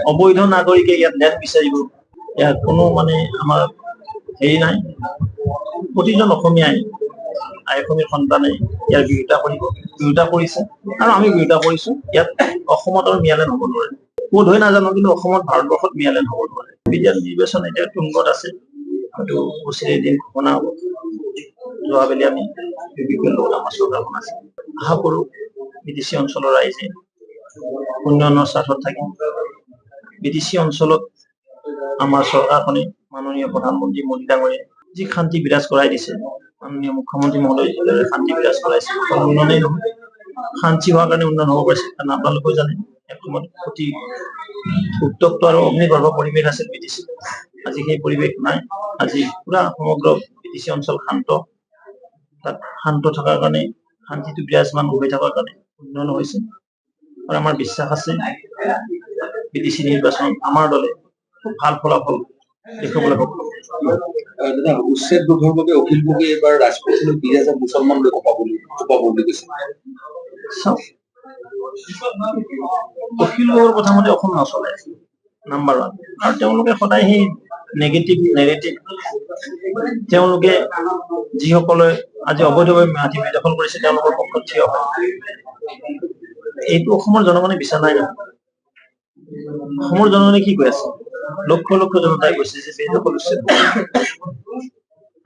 অবৈধ নাগৰিকে ইয়াত ন্যায় বিচাৰিব, ইয়াত কোনো আমাৰ হেৰি নাই। প্ৰতিজন অসমীয়াই অসমীয়া সন্তানে ইয়াৰ বিৰোধিতা কৰিছে আৰু আমি বিৰোধিতা কৰিছো। ইয়াত অসমত আৰু ম্যায়ালয় হ'ব নোৱাৰে, ক'ত হৈ নাজানো, কিন্তু অসমত ভাৰতবৰ্ষত ম্যায়ালয় হ'ব নোৱাৰে। বিদ্যান নিৰ্বাচন এতিয়া তুংগত আছে, হয়তো অচিৰে দিন ঘোষণা হ'ব। যোৱাবেলি আমি লগত আমাৰ চৰকাৰখন আছে, আশা কৰো বিটিচি অঞ্চলৰ ৰাইজে উন্নয়নৰ স্বাৰ্থত থাকি বিটিচি অঞ্চলত আমাৰ চৰকাৰখনে মাননীয় প্ৰধানমন্ত্ৰী মোদী ডাঙৰীয়াই যি শান্তি বিৰাজ কৰাই দিছে, মাননীয় মুখ্যমন্ত্ৰী মহোদয় যিদৰে শান্তি বিৰাজ কৰাইছে, উন্নয়নেই নহয়, শান্তি হোৱাৰ কাৰণে উন্নয়ন হ'ব পাৰিছে। কাৰণ আপোনালোকেও জানে এসময়ত অতি উত্তপ্ত আৰু অগ্নিগৰ্ভ পৰিৱেশ আছিল বিটিচি, আজি সেই পৰিৱেশ নাই। আজি পুৰা সমগ্ৰ বিটিচি অঞ্চল শান্ত, তাত শান্ত থকাৰ কাৰণে, শান্তিটো বিৰাজমান হৈ থকাৰ কাৰণে উন্নয়ন হৈছে। আৰু আমাৰ বিশ্বাস আছে বিটিচি নিৰ্বাচনত আমাৰ দলে খুব ভাল ফলাফল দেখুৱাবলৈ সক্ষম। উচ্ছেদ ৰোধৰ বাবে অখিল গগৈয়ে এইবাৰ ৰাজপথলৈ 20,000 মুছলমান লোক খপাব বুলি কৈছে। অখিল গগৈৰ প্ৰথমতে অসম নচলে, নাম্বাৰ 1। আৰু তেওঁলোকে সদায় সেই নেগেটিভ নেৰেটিভ, তেওঁলোকে যিসকলে আজি অবৈধভাৱে মাটি দখল কৰিছে তেওঁলোকৰ পক্ষত থিয় হয়, এইটো অসমৰ জনগণে বিচৰা নাই নহয়। অসমৰ জনগণে কি কৈ আছে? লক্ষ লক্ষ জনতাই কৈছে যে বেদখল উচ্ছেদ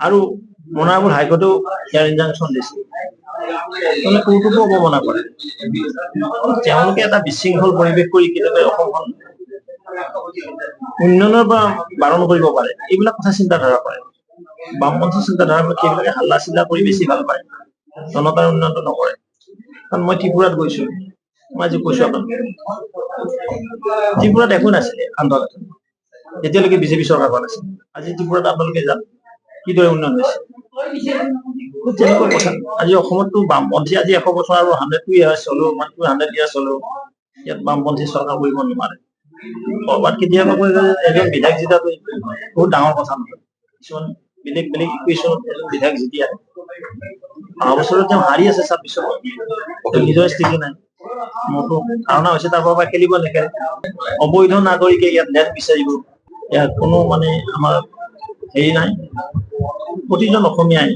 আৰু মনাৰপুৰ হাইকোৰ্টেও ইয়াৰ ইনজাংচন দিছে। কৌতুকো অৱমাননা কৰে, তেওঁলোকে এটা বিশৃংখল পৰিৱেশ কৰি কেনেদৰে অসমখন উন্নয়নৰ পৰা বাৰণ কৰিব পাৰে, এইবিলাক কথা চিন্তাধাৰা কৰে। বামপন্থী চিন্তাধাৰাবিলাক সেইবিলাকে হাল্লা চিল্লা কৰি বেছি ভাল পায়, জনতাৰ উন্নয়নটো নকৰে। কাৰণ মই ত্ৰিপুৰাত গৈছো, মই আজি কৈছো আপোনাক, ত্ৰিপুৰাত একো নাছিলে আন্দোলন যেতিয়ালৈকে বিজেপি চৰকাৰখন আছিল। আজি ত্ৰিপুৰাত আপোনালোকে যান কিদৰে উন্নয়ন হৈছে, তেনেকুৱা কথা। আজি অসমতো বামপন্থী আজি 100 বছৰ আৰু 100 ইয়াৰ্ছ হলেও 100 ইয়াৰ্ছ হলেও ইয়াত বামপন্থী চৰকাৰ কৰিব নোৱাৰে। কৰবাত কেতিয়াবা কৈ এজন বিধায়ক জিতাটো বহুত ডাঙৰ কথা নহয়। কিছুমান বেলেগ বেলেগ ইকুৱেশ্যনত এজন বিধায়ক জিতি আহে, অহা বছৰত তেওঁ হাৰি আছে 26 নিজৰ স্থিতি নাই। মোৰতো ধাৰণা হৈছে তাৰ পৰা খেলিব নেখেলে। অবৈধ নাগৰিকে ইয়াত ন্যায় বিচাৰিব, ইয়াত কোনো আমাৰ হেৰি নাই। প্ৰতিজন অসমীয়াই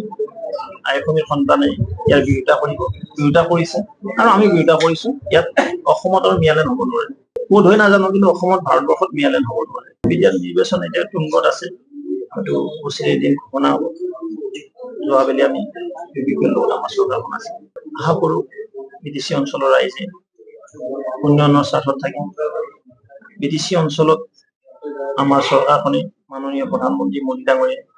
অসমীয়া সন্তানে ইয়াৰ বিৰোধিতা কৰিছে আৰু আমি বিৰোধিতা কৰিছো। ইয়াত অসমত আৰু ম্যায়ালয় হ'ব নোৱাৰে, ক'ত হৈ নাজানো, কিন্তু অসমত ভাৰতবৰ্ষত ম্যায়ালয় হ'ব নোৱাৰে। বিদ্যান নিৰ্বাচন এতিয়া তুংগত আছে, হয়তো অচিৰে দিন ঘোষণা হ'ব। যোৱাবেলি আমি লগত আমাৰ চৰকাৰখন আছে, আশা কৰো বিটিচি অঞ্চলৰ ৰাইজে উন্নয়নৰ স্বাৰ্থত থাকি বিটিচি অঞ্চলত আমাৰ চৰকাৰখনে মাননীয় প্ৰধানমন্ত্ৰী মোদী ডাঙৰীয়াই